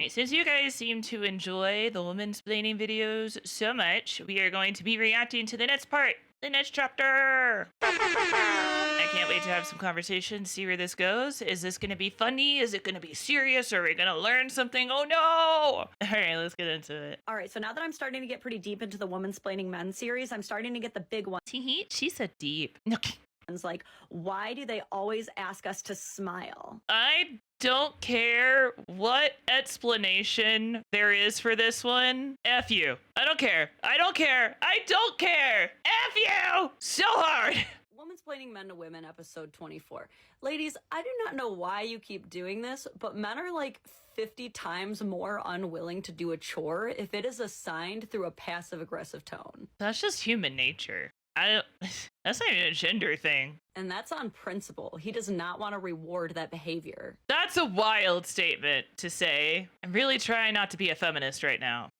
Alright, since you guys seem to enjoy the woman splaining videos so much, we are going to be reacting to the next part, the next chapter. I can't wait to have some conversation, see where this goes. Is this going to be funny? Is it going to be serious? Are we going to learn something? Oh no! Alright, let's get into it. All right, so now that I'm starting to get pretty deep into the Woman Splaining Men series, I'm starting to get the big ones. She said deep. No. Like, why do they always ask us to smile? I don't care what explanation there is for this one. F you. I don't care. I don't care. I don't care. F you so hard. Woman Splaining Men to Women, episode 24. Ladies, I do not know why you keep doing this, but men are like 50 times more unwilling to do a chore if it is assigned through a passive-aggressive tone. That's just human nature. That's not even a gender thing. And that's on principle. He does not want to reward that behavior. That's a wild statement to say. I'm really trying not to be a feminist right now.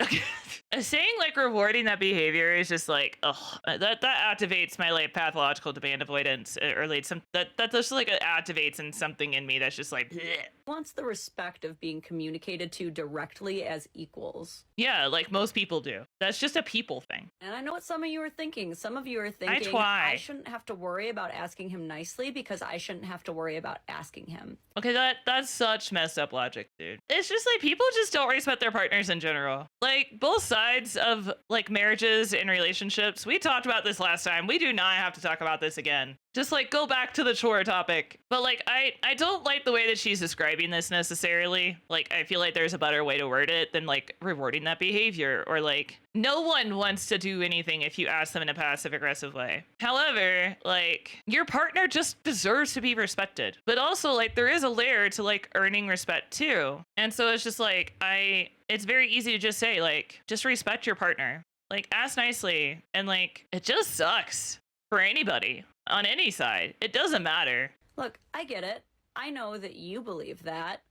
Saying like rewarding that behavior is just like, ugh, that activates my like pathological demand avoidance, or like that just like activates in something in me that's just like, bleh. He wants the respect of being communicated to directly as equals. Yeah, like most people do. That's just a people thing. And I know what some of you are thinking. Some of you are thinking, I shouldn't have to worry about asking him nicely because I shouldn't have to worry about asking him. Okay, that's such messed up logic, dude. It's just like people just don't respect their partners in general. Like both sides of like marriages and relationships. We talked about this last time. We do not have to talk about this again. Just like go back to the chore topic. But like I don't like the way that she's describing this necessarily. Like I feel like there's a better way to word it than like rewarding that behavior, or like no one wants to do anything if you ask them in a passive aggressive way. However, like your partner just deserves to be respected. But also like there is a layer to like earning respect too. And so it's just like it's very easy to just say like just respect your partner. Like ask nicely, and like it just sucks for anybody on any side. It doesn't matter. Look, I get it. I know that you believe that.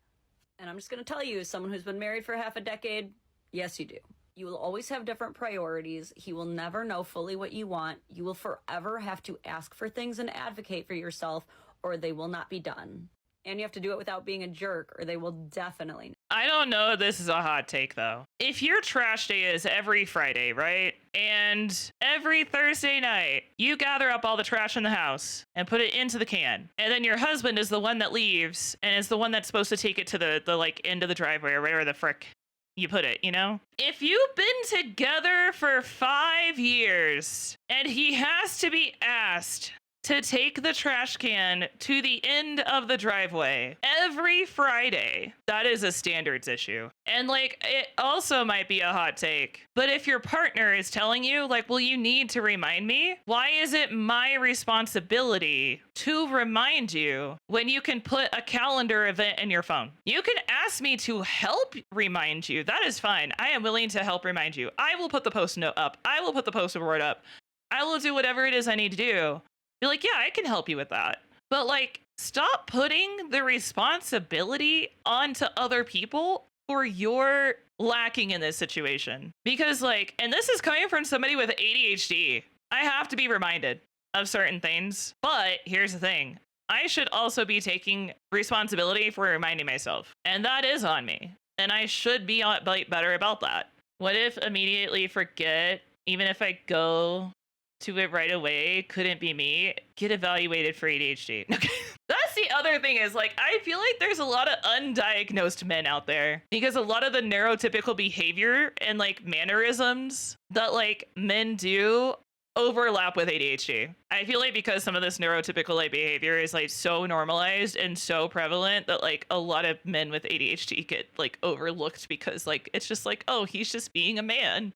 And I'm just going to tell you, as someone who's been married for half a decade, yes, you do. You will always have different priorities. He will never know fully what you want. You will forever have to ask for things and advocate for yourself, or they will not be done. And you have to do it without being a jerk, or they will definitely. I don't know if this is a hot take, though. If your trash day is every Friday, right? And every Thursday night, you gather up all the trash in the house and put it into the can. And then your husband is the one that leaves and is the one that's supposed to take it to the like end of the driveway or wherever the frick you put it, you know? If you've been together for 5 years and he has to be asked to take the trash can to the end of the driveway every Friday, that is a standards issue. And like, it also might be a hot take, but if your partner is telling you like, well, you need to remind me, why is it my responsibility to remind you when you can put a calendar event in your phone? You can ask me to help remind you. That is fine. I am willing to help remind you. I will put the post note up. I will put the post board up. I will do whatever it is I need to do. Be like, yeah, I can help you with that. But like, stop putting the responsibility onto other people for your lacking in this situation. Because like, and this is coming from somebody with ADHD. I have to be reminded of certain things. But here's the thing. I should also be taking responsibility for reminding myself. And that is on me. And I should be better about that. What if immediately forget, even if I go to it right away, couldn't be me, get evaluated for ADHD. Okay. That's the other thing is like, I feel like there's a lot of undiagnosed men out there because a lot of the neurotypical behavior and like mannerisms that like men do overlap with ADHD. I feel like because some of this neurotypical like behavior is like so normalized and so prevalent that like a lot of men with ADHD get like overlooked because like it's just like, oh, he's just being a man.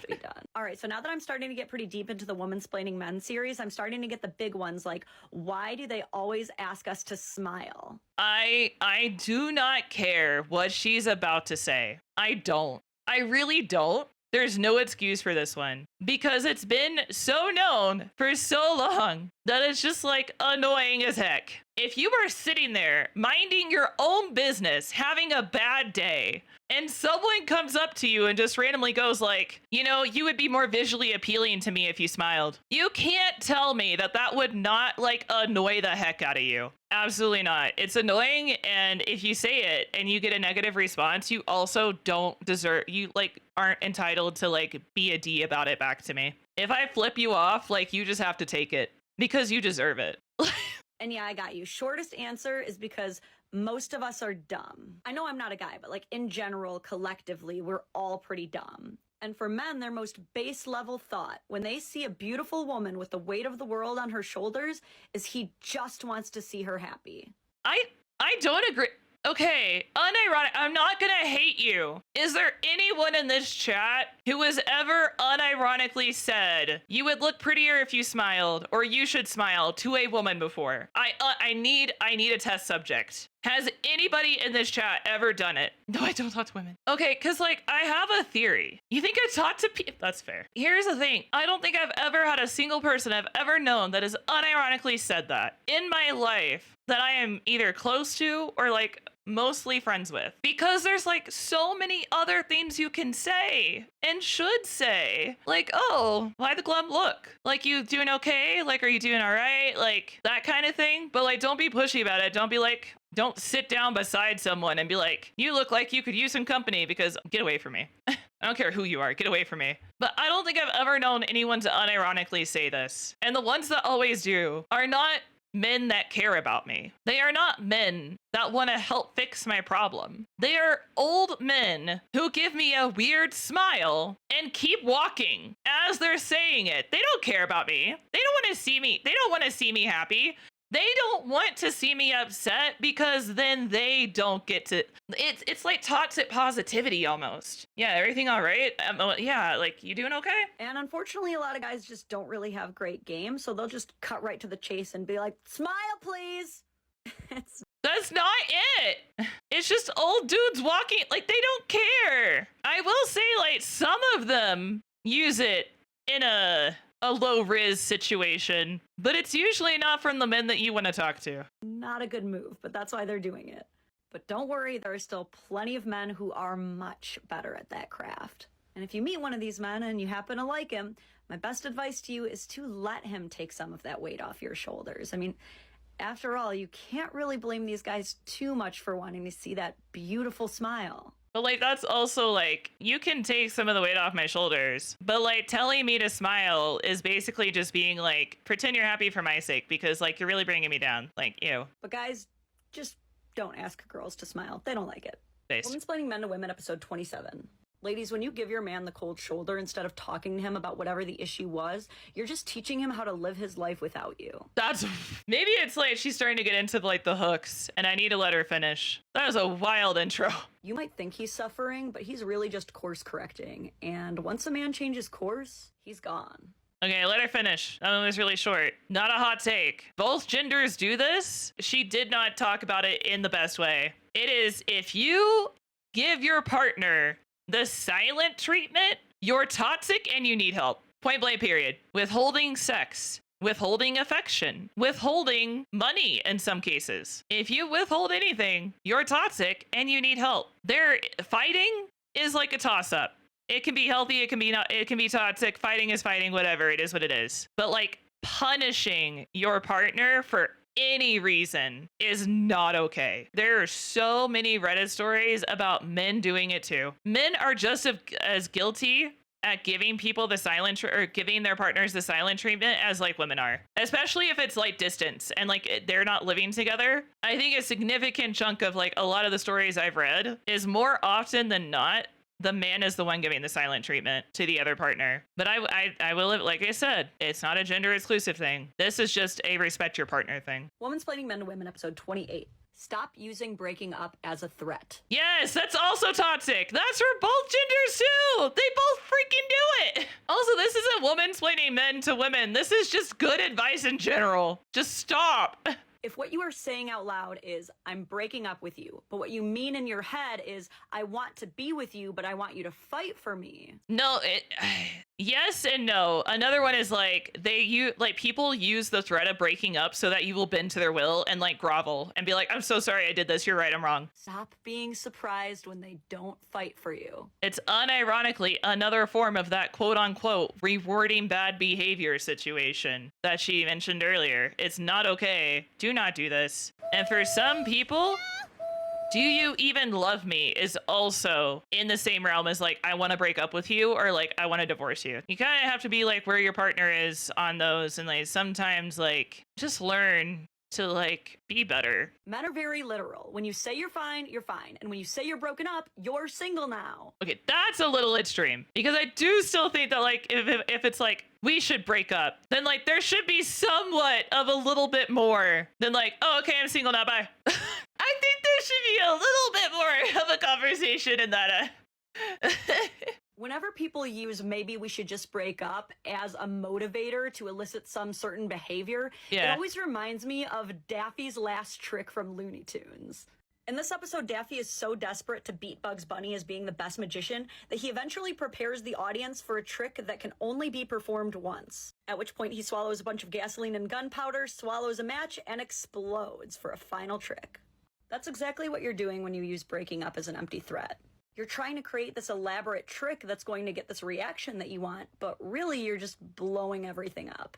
Be done. All right, so now that I'm starting to get pretty deep into the Woman Splaining Men series, I'm starting to get the big ones like, why do they always ask us to smile? I do not care what she's about to say. I don't. I really don't. There's no excuse for this one because it's been so known for so long that it's just like annoying as heck. If you are sitting there minding your own business, having a bad day, and someone comes up to you and just randomly goes like, you know, you would be more visually appealing to me if you smiled. You can't tell me that that would not like annoy the heck out of you. Absolutely not. It's annoying. And if you say it and you get a negative response, you also don't deserve, you like aren't entitled to like be a D about it back to me. If I flip you off, like you just have to take it because you deserve it. And yeah, I got you. Shortest answer is because most of us are dumb. I know I'm not a guy, but like in general, collectively, we're all pretty dumb. And for men, their most base level thought when they see a beautiful woman with the weight of the world on her shoulders is he just wants to see her happy. I don't agree. Okay, unironic. I'm not gonna hate you. Is there anyone in this chat who has ever unironically said you would look prettier if you smiled, or you should smile to a woman before? I need a test subject. Has anybody in this chat ever done it? No, I don't talk to women. Okay, because like I have a theory. You think I talk to people? That's fair. Here's the thing. I don't think I've ever had a single person I've ever known that has unironically said that in my life that I am either close to or like mostly friends with, because there's like so many other things you can say and should say, like, oh, why the glum look, like, you doing okay, like, are you doing all right, like that kind of thing. But like, don't be pushy about it. Don't be like, don't sit down beside someone and be like, you look like you could use some company, because get away from me. I don't care who you are, get away from me. But I don't think I've ever known anyone to unironically say this. And the ones that always do are not men that care about me. They are not men that want to help fix my problem. They are old men who give me a weird smile and keep walking as they're saying it. They don't care about me. They don't want to see me. They don't want to see me happy. They don't want to see me upset, because then they don't get to, it's like toxic positivity almost. Yeah, everything all right? Yeah, like, you doing okay? And unfortunately, a lot of guys just don't really have great game, so they'll just cut right to the chase and be like, smile, please. That's not it. It's just old dudes walking, like, they don't care. I will say, like, some of them use it in a low riz situation, but it's usually not from the men that you want to talk to. Not a good move, but that's why they're doing it. But don't worry, there are still plenty of men who are much better at that craft. And if you meet one of these men and you happen to like him, my best advice to you is to let him take some of that weight off your shoulders. I mean, after all, you can't really blame these guys too much for wanting to see that beautiful smile. But like, that's also like, you can take some of the weight off my shoulders, but like, telling me to smile is basically just being like, pretend you're happy for my sake, because like, you're really bringing me down. Like, ew. But guys, just don't ask girls to smile. They don't like it. Based. Womansplaining Men to Women, episode 27. Ladies, when you give your man the cold shoulder instead of talking to him about whatever the issue was, you're just teaching him how to live his life without you. That's, maybe it's like she's starting to get into like the hooks and I need to let her finish. That was a wild intro. You might think he's suffering, but he's really just course correcting. And once a man changes course, he's gone. Okay, let her finish. That one was really short. Not a hot take. Both genders do this. She did not talk about it in the best way. It is, if you give your partner the silent treatment, you're toxic and you need help. Point blank, period. Withholding sex, withholding affection, withholding money in some cases. If you withhold anything, you're toxic and you need help. Fighting is like a toss-up. It can be healthy, it can be not, it can be toxic. Fighting is fighting, whatever, it is what it is. But like, punishing your partner for any reason is not okay. There are so many Reddit stories about men doing it too. Men are just as guilty at giving people the silent or giving their partners the silent treatment as like women are, especially if it's like distance and like they're not living together. I think a significant chunk of like a lot of the stories I've read is more often than not, the man is the one giving the silent treatment to the other partner. But I will, like I said, it's not a gender exclusive thing. This is just a respect your partner thing. Womansplaining Men to Women, episode 28. Stop using breaking up as a threat. Yes, that's also toxic. That's for both genders too. They both freaking do it. Also, this isn't womansplaining men to women. This is just good advice in general. Just stop. If what you are saying out loud is, I'm breaking up with you, but what you mean in your head is, I want to be with you, but I want you to fight for me. No, Yes and no. Another one is like people use the threat of breaking up so that you will bend to their will and like grovel and be like, I'm so sorry I did this. You're right, I'm wrong. Stop being surprised when they don't fight for you. It's unironically another form of that quote unquote rewarding bad behavior situation that she mentioned earlier. It's not okay. Do not do this. And for some people, do you even love me is also in the same realm as like, I want to break up with you or like, I want to divorce you. You kind of have to be like where your partner is on those. And like, sometimes like just learn to like be better. Men are very literal. When you say you're fine, you're fine. And when you say you're broken up, you're single now. Okay, that's a little extreme because I do still think that like if it's like we should break up, then like there should be somewhat of a little bit more than like, oh, okay, I'm single now, bye. I think there should be a little bit more of a conversation in that. Whenever people use maybe we should just break up as a motivator to elicit some certain behavior, it always reminds me of Daffy's last trick from Looney Tunes. In this episode, Daffy is so desperate to beat Bugs Bunny as being the best magician that he eventually prepares the audience for a trick that can only be performed once. At which point he swallows a bunch of gasoline and gunpowder, swallows a match, and explodes for a final trick. That's exactly what you're doing when you use breaking up as an empty threat. You're trying to create this elaborate trick that's going to get this reaction that you want, but really you're just blowing everything up.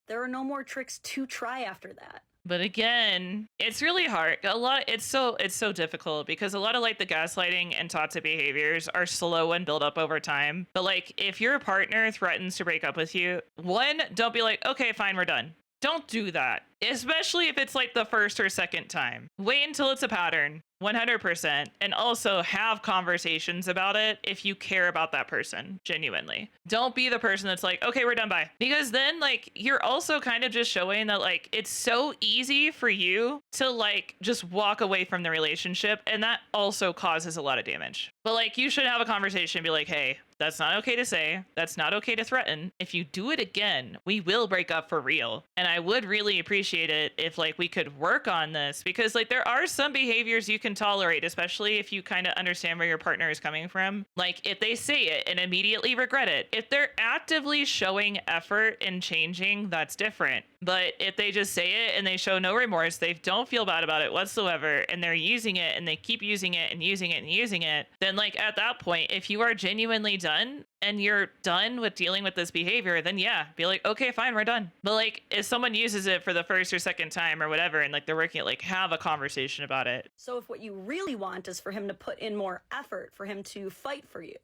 There are no more tricks to try after that. But again, it's really hard. It's so difficult because a lot of like the gaslighting and toxic behaviors are slow and build up over time. But like if your partner threatens to break up with you, one, don't be like, okay, fine, we're done. Don't do that, especially if it's like the first or second time. Wait until it's a pattern, 100%. And also have conversations about it if you care about that person, genuinely. Don't be the person that's like, okay, we're done, bye. Because then like, you're also kind of just showing that like, it's so easy for you to like, just walk away from the relationship. And that also causes a lot of damage. But like, you should have a conversation and be like, hey, that's not okay to say. That's not okay to threaten. If you do it again, we will break up for real. And I would really appreciate it if like we could work on this because like there are some behaviors you can tolerate, especially if you kind of understand where your partner is coming from. Like if they say it and immediately regret it, if they're actively showing effort in changing, that's different. But if they just say it and they show no remorse, they don't feel bad about it whatsoever, and they're using it and they keep using it and using it and using it, then like at that point, if you are genuinely done and you're done with dealing with this behavior, then yeah, be like, okay, fine, we're done. But like if someone uses it for the first or second time or whatever, and like they're working it, like have a conversation about it. So if what you really want is for him to put in more effort, for him to fight for you,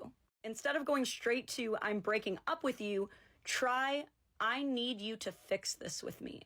instead of going straight to I'm breaking up with you, try I need you to fix this with me.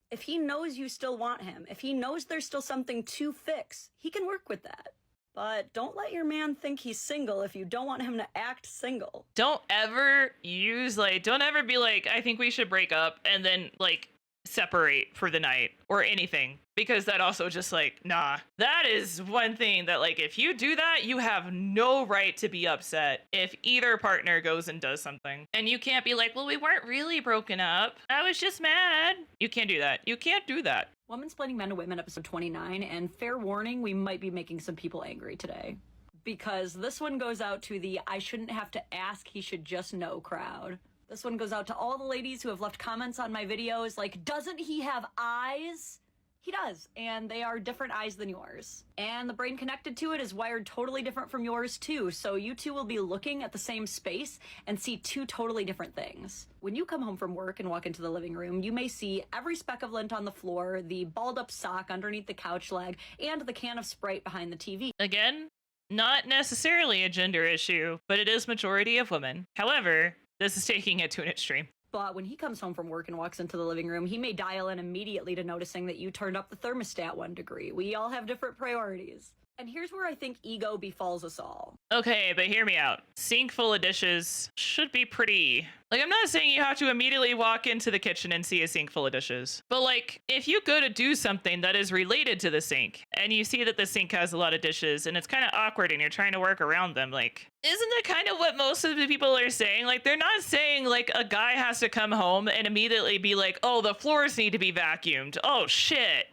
If he knows you still want him, if he knows there's still something to fix, he can work with that. But don't let your man think he's single if you don't want him to act single. Don't ever be like, I think we should break up and then like separate for the night or anything, because that also just like, nah, that is one thing that like, if you do that, you have no right to be upset if either partner goes and does something. And you can't be like, well, we weren't really broken up. I was just mad. You can't do that. You can't do that. Woman's Splaining Men to Women, episode 29, and fair warning, we might be making some people angry today. Because this one goes out to the I shouldn't have to ask, he should just know crowd. This one goes out to all the ladies who have left comments on my videos like, doesn't he have eyes? He does, and they are different eyes than yours. And the brain connected to it is wired totally different from yours too, so you two will be looking at the same space and see two totally different things. When you come home from work and walk into the living room, you may see every speck of lint on the floor, the balled up sock underneath the couch leg, and the can of Sprite behind the TV. Again, not necessarily a gender issue, but it is majority of women. However, this is taking it to an extreme. But when he comes home from work and walks into the living room, he may dial in immediately to noticing that you turned up the thermostat 1 degree. We all have different priorities. And here's where I think ego befalls us all. Okay, but hear me out. Sink full of dishes should be pretty... Like, I'm not saying you have to immediately walk into the kitchen and see a sink full of dishes. But like, if you go to do something that is related to the sink, and you see that the sink has a lot of dishes, and it's kind of awkward and you're trying to work around them, like, isn't that kind of what most of the people are saying? Like, they're not saying, like, a guy has to come home and immediately be like, oh, the floors need to be vacuumed. Oh, shit.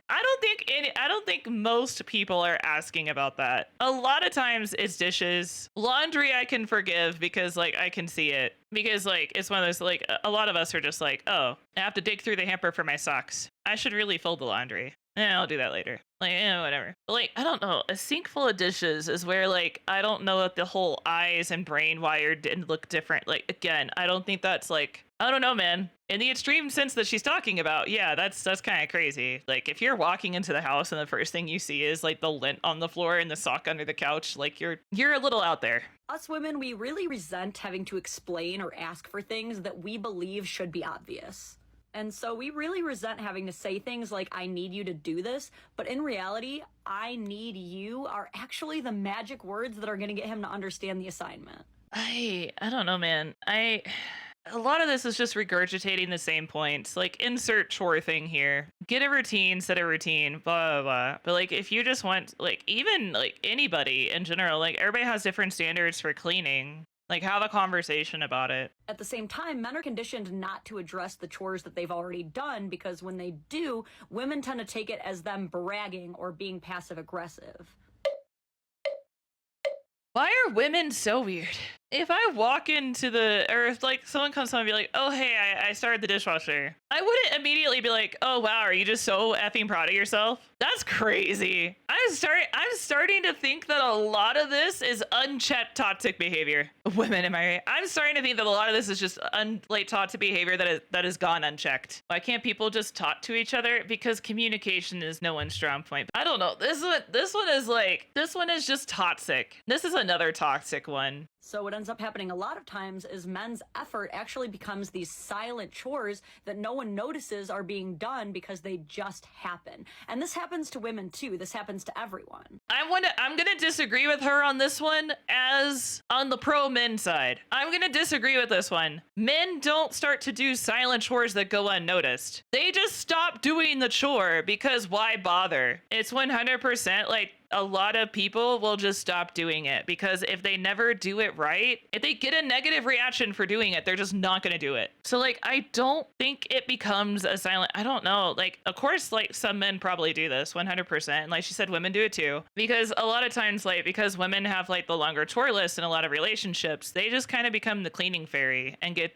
I don't think most people are asking about that. A lot of times it's dishes. Laundry I can forgive because like I can see it. Because like it's one of those like a lot of us are just like, oh, I have to dig through the hamper for my socks. I should really fold the laundry. I'll do that later. Like, whatever. But like, I don't know. A sink full of dishes is where like I don't know if the whole eyes and brain wired didn't look different. Like again, I don't think that's like, I don't know, man. In the extreme sense that she's talking about, yeah, that's kind of crazy. Like if you're walking into the house and the first thing you see is like the lint on the floor and the sock under the couch, like you're a little out there. Us women, we really resent having to explain or ask for things that we believe should be obvious. And so we really resent having to say things like, I need you to do this. But in reality, I need you are actually the magic words that are going to get him to understand the assignment. I don't know, man. A lot of this is just regurgitating the same points. Like, insert chore thing here. Get a routine, set a routine, blah, blah, blah. But, like, if you just want, like, even, like, anybody in general, like, everybody has different standards for cleaning. Like, have a conversation about it. At the same time, men are conditioned not to address the chores that they've already done because when they do, women tend to take it as them bragging or being passive-aggressive. Why are women so weird? If I walk into or if like someone comes home and be like, oh, hey, I started the dishwasher, I wouldn't immediately be like, oh, wow, are you just so effing proud of yourself? That's crazy. I'm starting to think that a lot of this is unchecked toxic behavior. Women, am I right? I'm starting to think that a lot of this is just toxic behavior that has gone unchecked. Why can't people just talk to each other? Because communication is no one's strong point. I don't know. This one is just toxic. This is another toxic one. So what ends up happening a lot of times is men's effort actually becomes these silent chores that no one notices are being done because they just happen. And this happens to women too. This happens to everyone. I'm gonna disagree with her on this one as on the pro men side. I'm gonna disagree with this one. Men don't start to do silent chores that go unnoticed. They just stop doing the chore because why bother? It's 100% like a lot of people will just stop doing it because if they never do it right, if they get a negative reaction for doing it, they're just not going to do it. So like, I don't think it becomes a silent, I don't know. Like, of course, like some men probably do this 100%. And like she said, women do it too, because a lot of times, like, because women have like the longer chore list in a lot of relationships, they just kind of become the cleaning fairy and get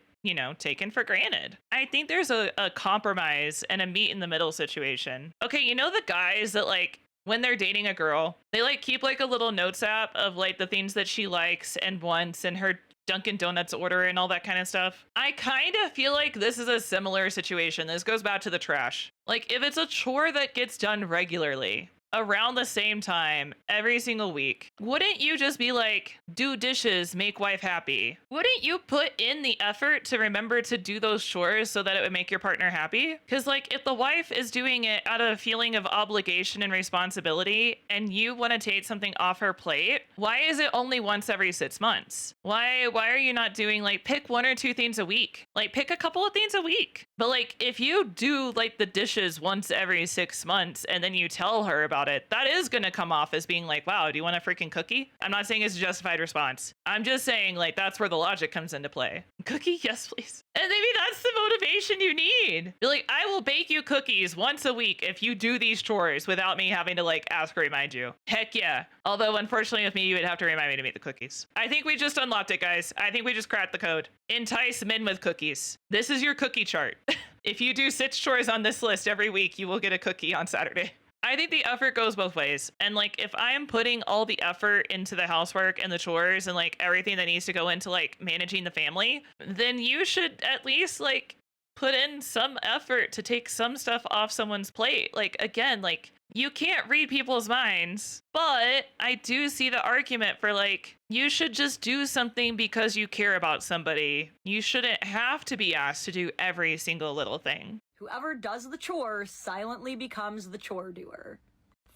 taken for granted. I think there's a compromise and a meet in the middle situation. Okay, the guys that like, when they're dating a girl, they like keep like a little notes app of like the things that she likes and wants and her Dunkin' Donuts order and all that kind of stuff. I kind of feel like this is a similar situation. This goes back to the trash. Like if it's a chore that gets done regularly, around the same time, every single week, wouldn't you just be like, do dishes, make wife happy? Wouldn't you put in the effort to remember to do those chores so that it would make your partner happy? Because like if the wife is doing it out of a feeling of obligation and responsibility and you want to take something off her plate, why is it only once every 6 months? Why are you not doing like pick 1 or 2 things a week? Like pick a couple of things a week. But like if you do like the dishes once every 6 months and then you tell her about it, that is going to come off as being like, wow, do you want a freaking cookie? I'm not saying it's a justified response. I'm just saying like that's where the logic comes into play. Cookie? Yes, please. And maybe that's the motivation you need. Be like, I will bake you cookies once a week if you do these chores without me having to like ask or remind you. Heck yeah. Although unfortunately with me, you would have to remind me to make the cookies. I think we just unlocked it, guys. I think we just cracked the code. Entice men with cookies. This is your cookie chart. If you do 6 chores on this list every week, you will get a cookie on Saturday. I think the effort goes both ways. And like, if I am putting all the effort into the housework and the chores and like everything that needs to go into like managing the family, then you should at least like put in some effort to take some stuff off someone's plate. Like, again, like you can't read people's minds, but I do see the argument for like, you should just do something because you care about somebody. You shouldn't have to be asked to do every single little thing. Whoever does the chore silently becomes the chore doer.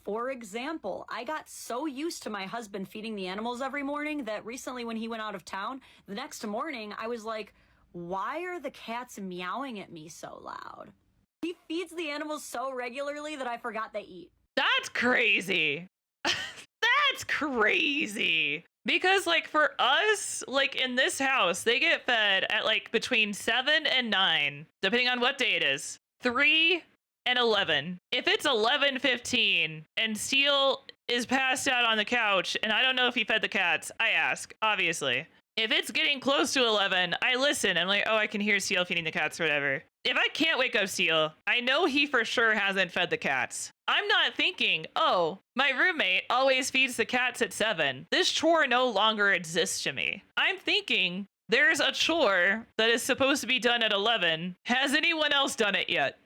For example, I got so used to my husband feeding the animals every morning that recently when he went out of town, the next morning I was like, why are the cats meowing at me so loud? He feeds the animals so regularly that I forgot they eat. That's crazy. That's crazy. Because like for us, like in this house, they get fed at like between 7 and 9, depending on what day it is. 3 and 11. If it's 11:15 and Steele is passed out on the couch and I don't know if he fed the cats, I ask, obviously. If it's getting close to 11, I listen. I'm like, oh, I can hear Steele feeding the cats or whatever. If I can't wake up Steele, I know he for sure hasn't fed the cats. I'm not thinking, oh, my roommate always feeds the cats at 7. This chore no longer exists to me. I'm thinking, there's a chore that is supposed to be done at 11. Has anyone else done it yet?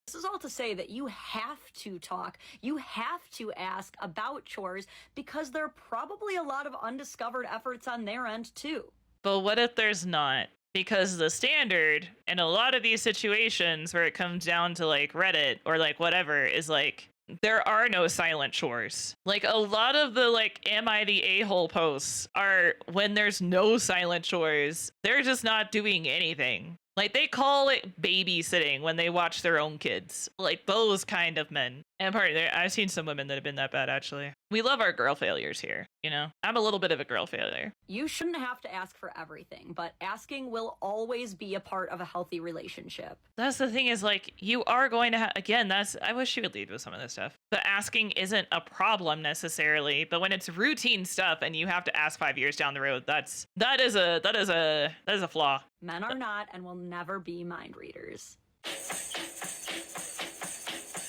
This is all to say that you have to talk, you have to ask about chores because there are probably a lot of undiscovered efforts on their end too. But what if there's not? Because the standard in a lot of these situations where it comes down to like Reddit or like whatever is like, there are no silent chores. Like a lot of the like, am I the a-hole posts are when there's no silent chores, they're just not doing anything. Like they call it babysitting when they watch their own kids. Like those kind of men. And I've seen some women that have been that bad actually. We love our girl failures here, you know? I'm a little bit of a girl failure. You shouldn't have to ask for everything, but asking will always be a part of a healthy relationship. That's the thing is like, you are going to again, I wish she would lead with some of this stuff. But asking isn't a problem necessarily, but when it's routine stuff and you have to ask 5 years down the road, that is a flaw. Men are not and will never be mind readers.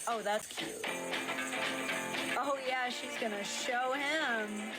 Oh, that's cute. Oh yeah, she's gonna show him.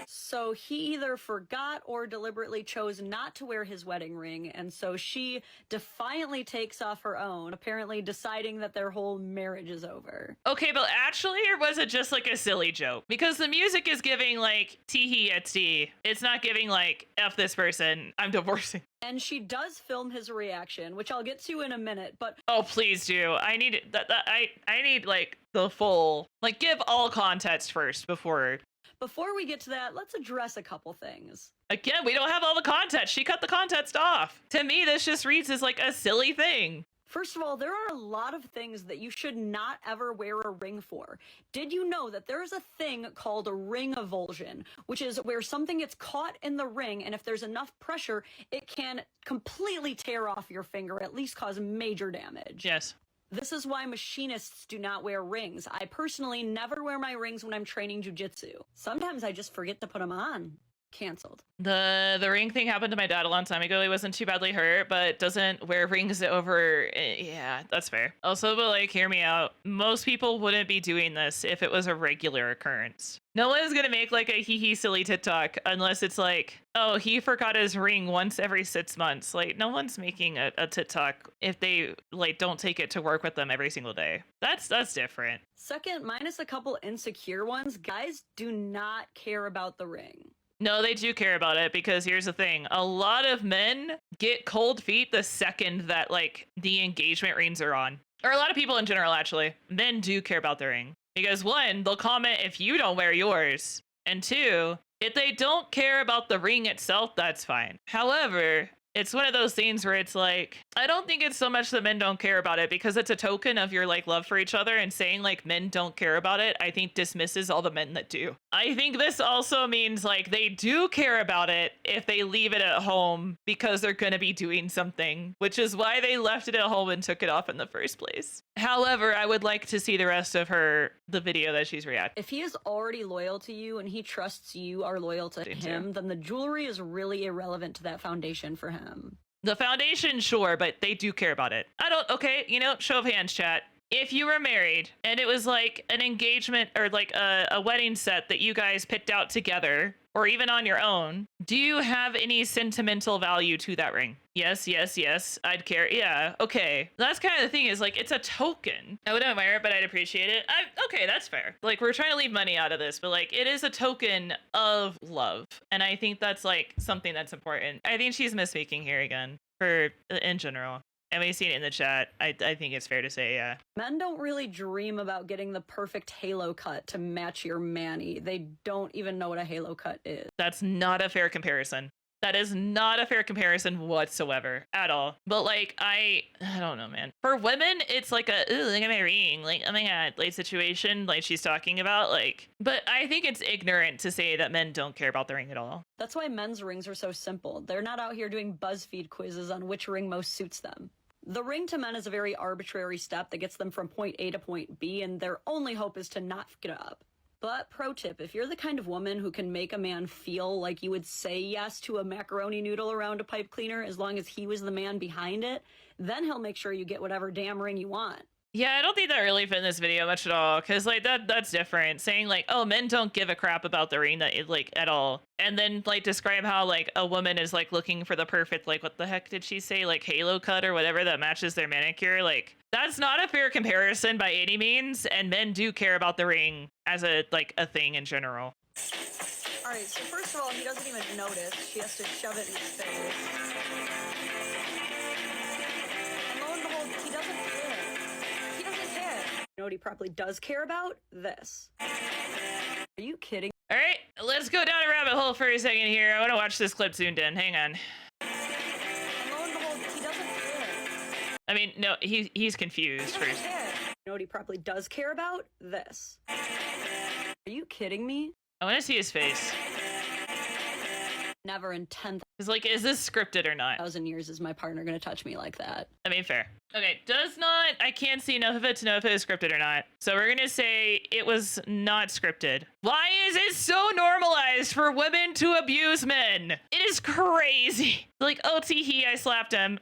So he either forgot or deliberately chose not to wear his wedding ring, and so she defiantly takes off her own, apparently deciding that their whole marriage is over. Okay, but actually, or was it just like a silly joke? Because the music is giving like tee at tea. It's not giving like F this person, I'm divorcing. And she does film his reaction, which I'll get to in a minute, but oh, please do. I need that. I need like the full, like give all context first before we get to that, let's address a couple things. Again, we don't have all the context. She cut the context off. To me, this just reads as like a silly thing. First of all, there are a lot of things that you should not ever wear a ring for. Did you know that there is a thing called a ring avulsion, which is where something gets caught in the ring, and if there's enough pressure, it can completely tear off your finger, at least cause major damage. Yes. This is why machinists do not wear rings. I personally never wear my rings when I'm training jujitsu. Sometimes I just forget to put them on. Canceled. The ring thing happened to my dad a long time ago. He wasn't too badly hurt, but doesn't wear rings over. Yeah, that's fair. Also, but like, hear me out. Most people wouldn't be doing this if it was a regular occurrence. No one's gonna make like a hee hee silly TikTok unless it's like, oh, he forgot his ring once every 6 months. Like, no one's making a TikTok if they like don't take it to work with them every single day. That's different. Second, minus a couple insecure ones, guys do not care about the ring. No, they do care about it because here's the thing. A lot of men get cold feet the second that like the engagement rings are on. Or a lot of people in general, actually. Men do care about their ring. Because one, they'll comment if you don't wear yours. And two, if they don't care about the ring itself, that's fine. However, it's one of those things where it's like, I don't think it's so much that men don't care about it because it's a token of your like love for each other, and saying like men don't care about it, I think dismisses all the men that do. I think this also means like they do care about it if they leave it at home because they're going to be doing something, which is why they left it at home and took it off in the first place. However, I would like to see the rest of the video that she's reacting. If he is already loyal to you and he trusts you are loyal to him, then the jewelry is really irrelevant to that foundation for him. The foundation, sure, but they do care about it. Okay, show of hands, chat. If you were married and it was like an engagement or like a wedding set that you guys picked out together, or even on your own, do you have any sentimental value to that ring? Yes, I'd care. Yeah, okay. That's kind of the thing is like, it's a token. I wouldn't admire it, but I'd appreciate it. Okay, that's fair. Like, we're trying to leave money out of this, but like, it is a token of love. And I think that's like something that's important. I think she's misspeaking here again in general. And we've seen it in the chat. I think it's fair to say, yeah. Men don't really dream about getting the perfect halo cut to match your manny. They don't even know what a halo cut is. That's not a fair comparison. That is not a fair comparison whatsoever at all. But like, I don't know, man. For women, it's like a, ooh, look at my ring. Like, oh my God, like situation like she's talking about. Like, but I think it's ignorant to say that men don't care about the ring at all. That's why men's rings are so simple. They're not out here doing BuzzFeed quizzes on which ring most suits them. The ring to men is a very arbitrary step that gets them from point A to point B, and their only hope is to not fuck it up. But pro tip, if you're the kind of woman who can make a man feel like you would say yes to a macaroni noodle around a pipe cleaner as long as he was the man behind it, then he'll make sure you get whatever damn ring you want. Yeah, I don't think that really fit in this video much at all, because like that's different. Saying like, oh, men don't give a crap about the ring that like at all, and then like describe how like a woman is like looking for the perfect, like, what the heck did she say, like halo cut or whatever that matches their manicure. Like, that's not a fair comparison by any means, and men do care about the ring as a thing in general. All right, so first of all, he doesn't even notice. She has to shove it in his face. And lo and behold, he doesn't care. He doesn't care. You know what he probably does care about? This. Are you kidding? All right, let's go down a rabbit hole for a second here. I want to watch this clip zoomed in. Hang on. And lo and behold, he doesn't care. I mean, no, he's confused He doesn't care. You know what he probably does care about? This. Are you kidding me? I want to see his face. Never in 10,000 It's like, is this scripted or not? years is my partner gonna touch me like that. I mean, fair. Okay, I can't see enough of it to know if it is scripted or not. So we're gonna say it was not scripted. Why is it so normalized for women to abuse men? It is crazy. Like, oh, tee-hee, I slapped him.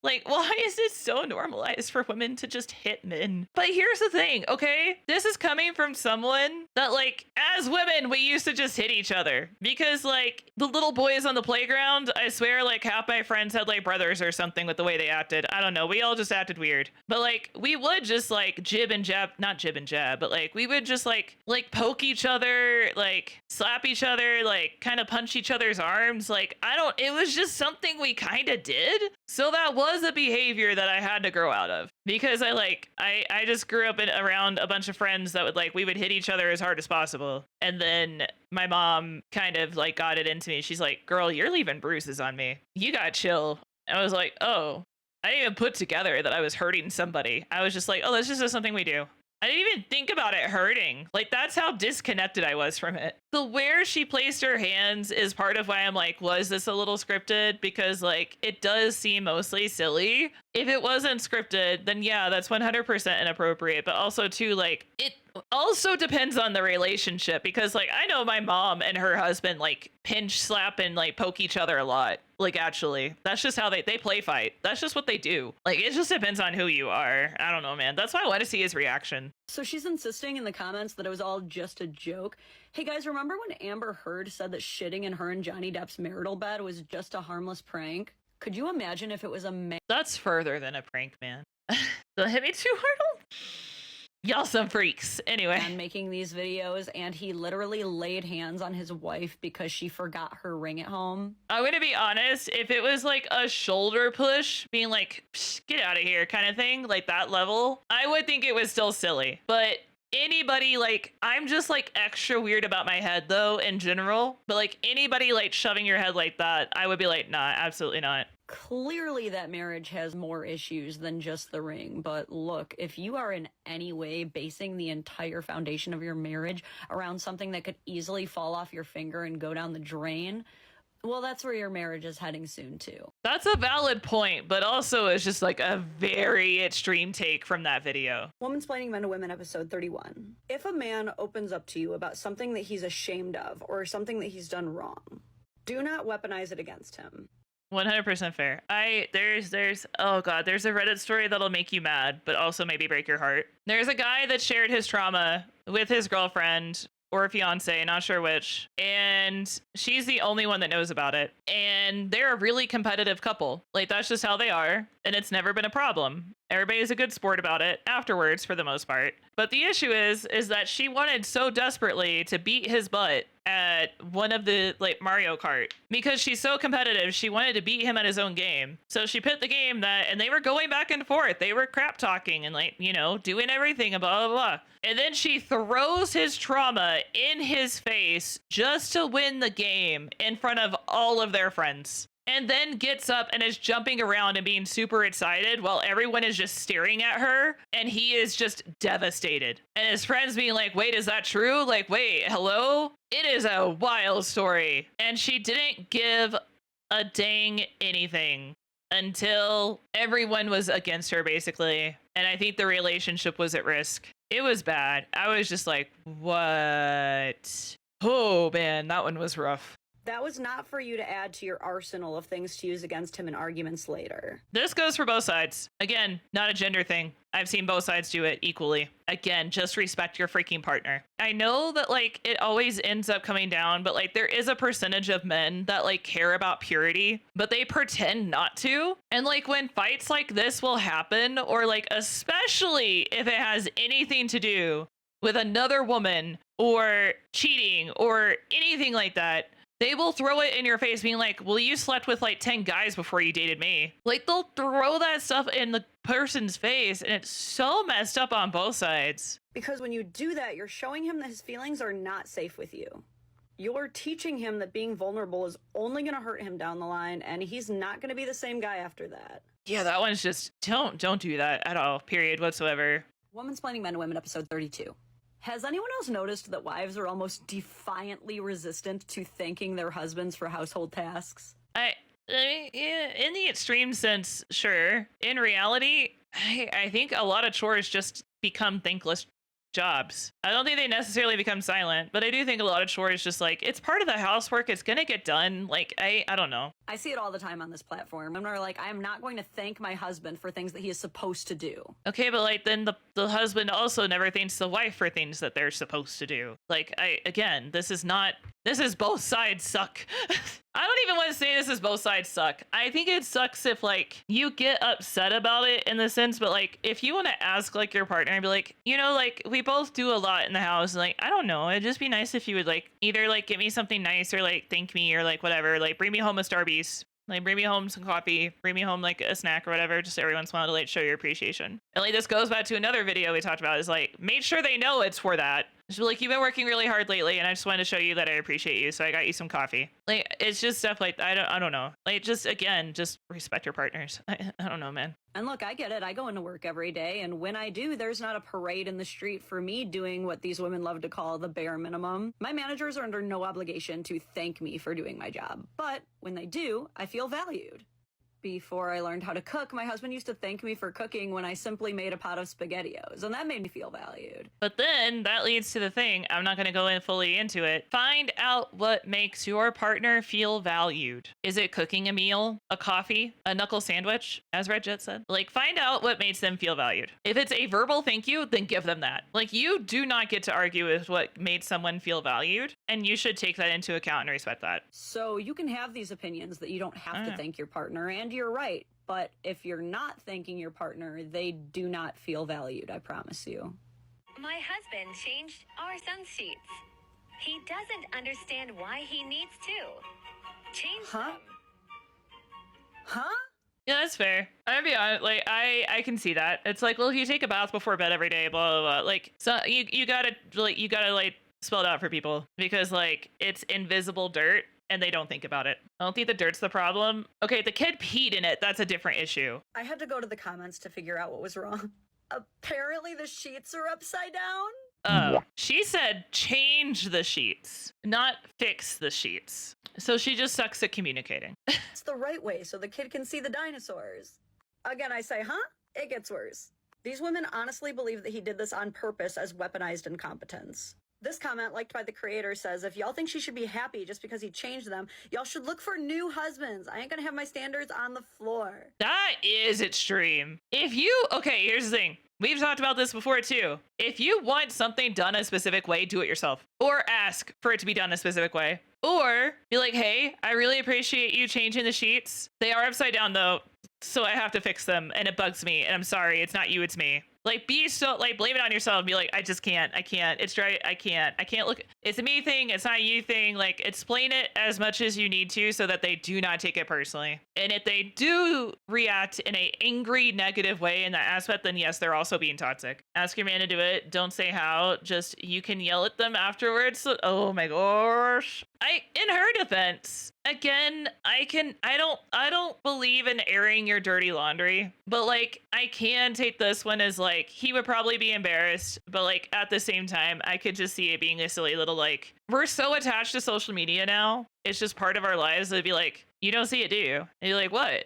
Like, why is it so normalized for women to just hit men? But here's the thing, okay? This is coming from someone that, like, as women, we used to just hit each other. Because, like, the little boys on the playground, I swear, like, half my friends had, like, brothers or something with the way they acted. I don't know. We all just acted weird. But, like, we would just, like, jib and jab. Not jib and jab, but, like, we would just, like poke each other, like, slap each other, like, kind of punch each other's arms. Like, it was just something we kind of did. So that was a behavior that I had to grow out of, because I just grew up around a bunch of friends that we would hit each other as hard as possible. And then my mom kind of like got it into me. She's like, girl, you're leaving bruises on me. You got chill. I was like, oh, I didn't even put together that I was hurting somebody. I was just like, oh, that's just something we do. I didn't even think about it hurting. Like, that's how disconnected I was from it. The where she placed her hands is part of why I'm like, was this a little scripted? Because, like, it does seem mostly silly. If it wasn't scripted, then yeah, that's 100% inappropriate. But also, too, like, it also depends on the relationship. Because, like, I know my mom and her husband, like, pinch, slap, and, like, poke each other a lot. Like, actually, that's just how they play fight. That's just what they do. Like, it just depends on who you are. I don't know, man. That's why I want to see his reaction. So she's insisting in the comments that it was all just a joke. Hey guys, remember when Amber Heard said that shitting in her and Johnny Depp's marital bed was just a harmless prank? Could you imagine if it was a man? That's further than a prank, man. Don't hit me too hard. Y'all some freaks. Anyway. And making these videos, and he literally laid hands on his wife because she forgot her ring at home. I'm gonna be honest, if it was like a shoulder push, being like, get out of here kind of thing, like that level, I would think it was still silly. But anybody, like, I'm just like extra weird about my head though in general, but like anybody like shoving your head like that, I would be like, nah, absolutely not. Clearly that marriage has more issues than just the ring, but look, if you are in any way basing the entire foundation of your marriage around something that could easily fall off your finger and go down the drain, well, that's where your marriage is heading soon too. That's a valid point, but also it's just like a very extreme take from that video. Woman Splaining Men to Women, episode 31. If a man opens up to you about something that he's ashamed of or something that he's done wrong, do not weaponize it against him. 100% fair. Oh god, there's a Reddit story that'll make you mad, but also maybe break your heart. There's a guy that shared his trauma with his girlfriend or fiance, not sure which, and she's the only one that knows about it. And they're a really competitive couple. Like, that's just how they are, and it's never been a problem. Everybody's a good sport about it afterwards for the most part. But the issue is that she wanted so desperately to beat his butt at one of the, like, Mario Kart. Because she's so competitive, she wanted to beat him at his own game. So she put the game and they were going back and forth. They were crap talking and, like, you know, doing everything and blah, blah, blah. And then she throws his trauma in his face just to win the game in front of all of their friends. And then gets up and is jumping around and being super excited while everyone is just staring at her. And he is just devastated. And his friends being like, wait, is that true? Like, wait, hello? It is a wild story. And she didn't give a dang anything until everyone was against her, basically. And I think the relationship was at risk. It was bad. I was just like, what? Oh, man, that one was rough. That was not for you to add to your arsenal of things to use against him in arguments later. This goes for both sides. Again, not a gender thing. I've seen both sides do it equally. Again, just respect your freaking partner. I know that like it always ends up coming down, but like there is a percentage of men that like care about purity, but they pretend not to. And like when fights like this will happen, or like especially if it has anything to do with another woman or cheating or anything like that, they will throw it in your face being like, well, you slept with like 10 guys before you dated me. Like they'll throw that stuff in the person's face, and it's so messed up on both sides. Because when you do that, you're showing him that his feelings are not safe with you. You're teaching him that being vulnerable is only going to hurt him down the line, and he's not going to be the same guy after that. Yeah, that one's just, don't do that at all, period, whatsoever. Woman Splaining Men to Women, episode 32. Has anyone else noticed that wives are almost defiantly resistant to thanking their husbands for household tasks? In the extreme sense, sure. In reality, I think a lot of chores just become thankless jobs. I don't think they necessarily become silent, but I do think a lot of chores just like, it's part of the housework, it's gonna get done. Like, I don't know. I see it all the time on this platform. I'm like, I'm not going to thank my husband for things that he is supposed to do. Okay, but like then the husband also never thanks the wife for things that they're supposed to do. Like, this is both sides suck. I don't even want to say this is both sides suck. I think it sucks if like you get upset about it in the sense, but like if you want to ask like your partner and be like, you know, like we both do a lot in the house, and like I don't know, it'd just be nice if you would like either like get me something nice or like thank me or like whatever, like bring me home a Starbucks. Like bring me home some coffee, bring me home like a snack or whatever, just every once in a while to like show your appreciation. And like this goes back to another video we talked about, is like make sure they know it's for that. Just be like, you've been working really hard lately and I just wanted to show you that I appreciate you, so I got you some coffee. Like it's just stuff like I don't know. Like just again, just respect your partners. I don't know, man. And look, I get it. I go into work every day, and when I do, there's not a parade in the street for me doing what these women love to call the bare minimum. My managers are under no obligation to thank me for doing my job, but when they do, I feel valued. Before I learned how to cook, my husband used to thank me for cooking when I simply made a pot of SpaghettiOs, and that made me feel valued. But then that leads to the thing, I'm not going to go in fully into it. Find out what makes your partner feel valued. Is it cooking a meal, a coffee, a knuckle sandwich, as Red Jet said? Like, find out what makes them feel valued. If it's a verbal thank you, then give them that. Like, you do not get to argue with what made someone feel valued, and you should take that into account and respect that. So you can have these opinions that you don't have to thank your partner, and you're right. But if you're not thanking your partner, they do not feel valued, I promise you. My husband changed our son's sheets. He doesn't understand why he needs to. Change them. Huh? Yeah, that's fair. I'd be honest, like I can see that. It's like, well, if you take a bath before bed every day, blah blah blah. Like, so you gotta spell it out for people, because like it's invisible dirt and they don't think about it. I don't think the dirt's the problem. Okay, the kid peed in it. That's a different issue. I had to go to the comments to figure out what was wrong. Apparently the sheets are upside down. Oh, she said change the sheets, not fix the sheets. So she just sucks at communicating. It's the right way so the kid can see the dinosaurs. Again, I say, huh? It gets worse. These women honestly believe that he did this on purpose as weaponized incompetence. This comment, liked by the creator, says, if y'all think she should be happy just because he changed them, y'all should look for new husbands. I ain't gonna have my standards on the floor. That is extreme. Okay, here's the thing. We've talked about this before too. If you want something done a specific way, do it yourself. Or ask for it to be done a specific way. Or be like, hey, I really appreciate you changing the sheets. They are upside down though, so I have to fix them and it bugs me and I'm sorry, it's not you, it's me. Like, blame it on yourself and be like, I can't, it's dry, I can't look, it's a me thing, it's not a you thing. Like, explain it as much as you need to so that they do not take it personally. And if they do react in a angry, negative way in that aspect, then yes, they're also being toxic. Ask your man to do it. Don't say how, just, you can yell at them afterwards. Oh my gosh. In her defense, again, I don't believe in airing your dirty laundry, but like, I can take this one as like, he would probably be embarrassed, but like at the same time, I could just see it being a silly little, like, we're so attached to social media now. It's just part of our lives. It'd be like, You don't see it, do you? And you're like, what?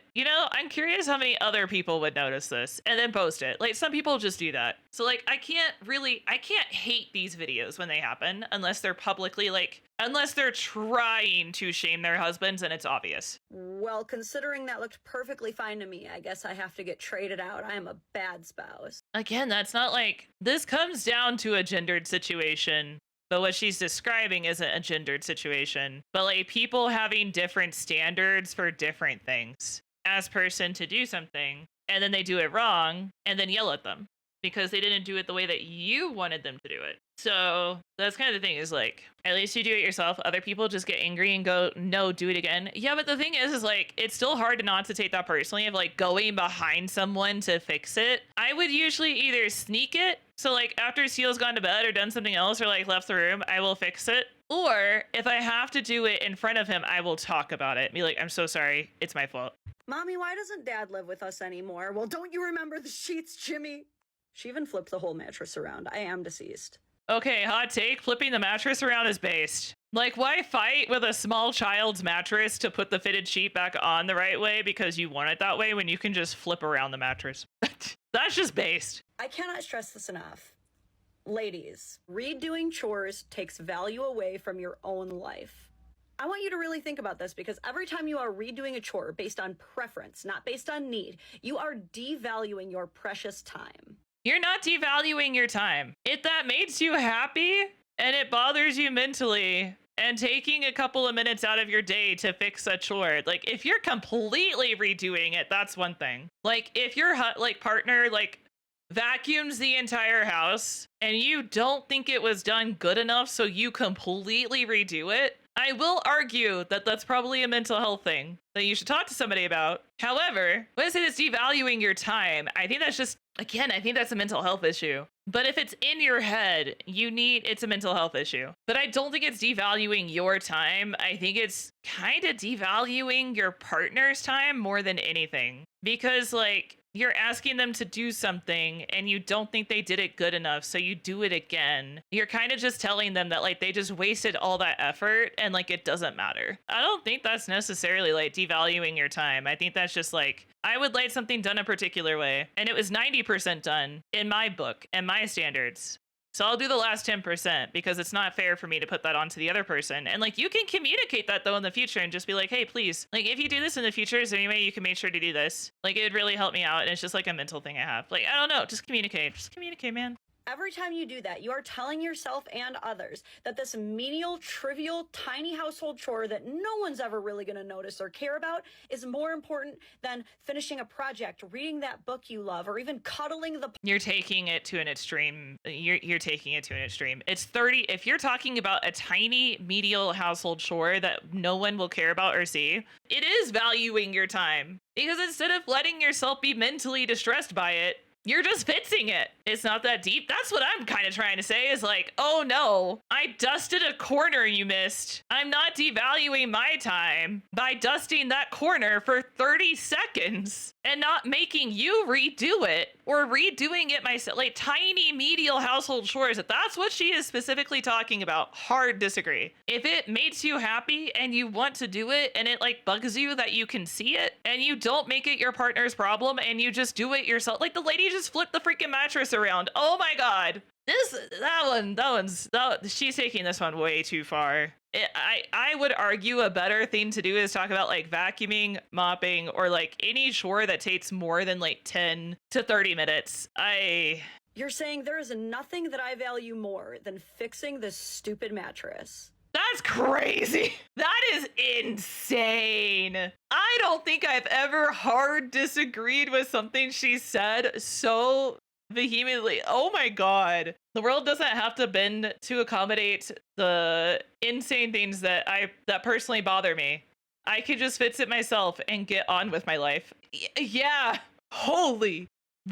I'm curious how many other people would notice this and then post it. Like, some people just do that. So, like, I can't hate these videos when they happen unless they're publicly, like, unless they're trying to shame their husbands and it's obvious. Well, considering that looked perfectly fine to me, I guess I have to get traded out. I am a bad spouse. Again, that's not like, this comes down to a gendered situation. But what she's describing isn't a gendered situation, but like people having different standards for different things. Ask person to do something, and then they do it wrong, and then yell at them because they didn't do it the way that you wanted them to do it. So that's kind of the thing, is like, at least you do it yourself. Other people just get angry and go, no, do it again. Yeah, but the thing is like, it's still hard to not to take that personally, of like going behind someone to fix it. I would usually either sneak it. So like after Seal's gone to bed or done something else or like left the room, I will fix it. Or if I have to do it in front of him, I will talk about it. Be like, I'm so sorry. It's my fault. Mommy, why doesn't Dad live with us anymore? Well, don't you remember the sheets, Jimmy? She even flipped the whole mattress around. I am deceased. Okay, hot take. Flipping the mattress around is based. Like, why fight with a small child's mattress to put the fitted sheet back on the right way because you want it that way when you can just flip around the mattress? That's just based. I cannot stress this enough. Ladies, redoing chores takes value away from your own life. I want you to really think about this, because every time you are redoing a chore based on preference, not based on need, you are devaluing your precious time. You're not devaluing your time. If that makes you happy and it bothers you mentally, and taking a couple of minutes out of your day to fix a chore, like if you're completely redoing it, that's one thing. Like if your like partner like vacuums the entire house and you don't think it was done good enough, so you completely redo it, I will argue that that's probably a mental health thing that you should talk to somebody about. However, when I say it's devaluing your time, I think that's just, again, I think that's a mental health issue. But if it's in your head, it's a mental health issue. But I don't think it's devaluing your time. I think it's kind of devaluing your partner's time more than anything. Because like, you're asking them to do something and you don't think they did it good enough, so you do it again. You're kind of just telling them that like they just wasted all that effort and like it doesn't matter. I don't think that's necessarily like devaluing your time. I think that's just like, I would like something done a particular way and it was 90% done in my book and my standards. So I'll do the last 10% because it's not fair for me to put that onto the other person. And like, you can communicate that though in the future and just be like, hey, please, like if you do this in the future, is there any way you can make sure to do this? Like it would really help me out. And it's just like a mental thing I have. Like, I don't know, just communicate, man. Every time you do that, you are telling yourself and others that this menial, trivial, tiny household chore that no one's ever really going to notice or care about is more important than finishing a project, reading that book you love, or even cuddling the... You're taking it to an extreme. You're taking it to an extreme. It's 30. If you're talking about a tiny, medial household chore that no one will care about or see, it is valuing your time. Because instead of letting yourself be mentally distressed by it, you're just fixing it. It's not that deep. That's what I'm kind of trying to say, is like, oh no, I dusted a corner you missed. I'm not devaluing my time by dusting that corner for 30 seconds and not making you redo it or redoing it myself. Like tiny medial household chores, if that's what she is specifically talking about, hard disagree. If it makes you happy and you want to do it and it like bugs you that you can see it and you don't make it your partner's problem and you just do it yourself, like the lady just flipped the freaking mattress around. Oh my god. She's taking this one way too far. I would argue a better thing to do is talk about like vacuuming, mopping, or like any chore that takes more than like 10 to 30 minutes. You're saying there is nothing that I value more than fixing this stupid mattress. That's crazy. That is insane. I don't think I've ever hard disagreed with something she said so vehemently. Oh my god. The world doesn't have to bend to accommodate the insane things that personally bother me. I could just fix it myself and get on with my life. Yeah. Holy.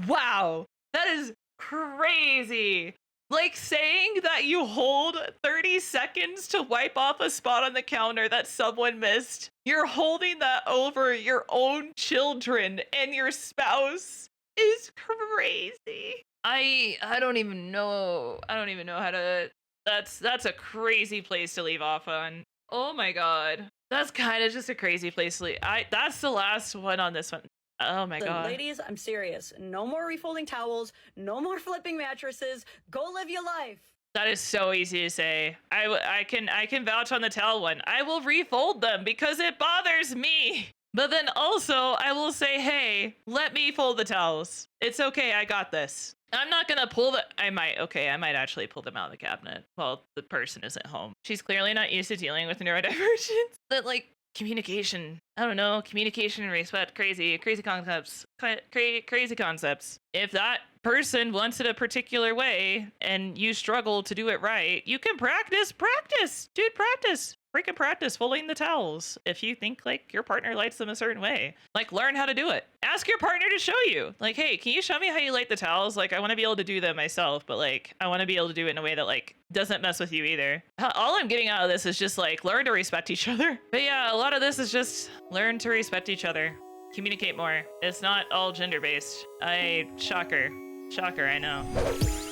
Wow. That is crazy. Like saying that you hold 30 seconds to wipe off a spot on the counter that someone missed. You're holding that over your own children and your spouse is crazy. I don't even know. I don't even know how to... That's a crazy place to leave off on. Oh my god. That's kind of just a crazy place to leave. That's the last one on this one. Oh my So, god. ladies, I'm serious. No more refolding towels. No more flipping mattresses. Go live your life. That is so easy to say. I can vouch on the towel one. I will refold them because it bothers me. But then also I will say, hey, let me fold the towels. It's okay, I got this. I'm not gonna I might actually pull them out of the cabinet while the person isn't home. She's clearly not used to dealing with neurodivergence. That like communication, I don't know, communication and respect, crazy concepts, crazy concepts. If that person wants it a particular way and you struggle to do it right, you can practice, dude, practice. Freaking practice folding the towels if you think like your partner lights them a certain way. Like learn how to do it. Ask your partner to show you. Like, hey, can you show me how you light the towels? Like I want to be able to do them myself, but like I want to be able to do it in a way that like doesn't mess with you either. All I'm getting out of this is just like learn to respect each other. But yeah, a lot of this is just learn to respect each other. Communicate more. It's not all gender based. Shocker, I know.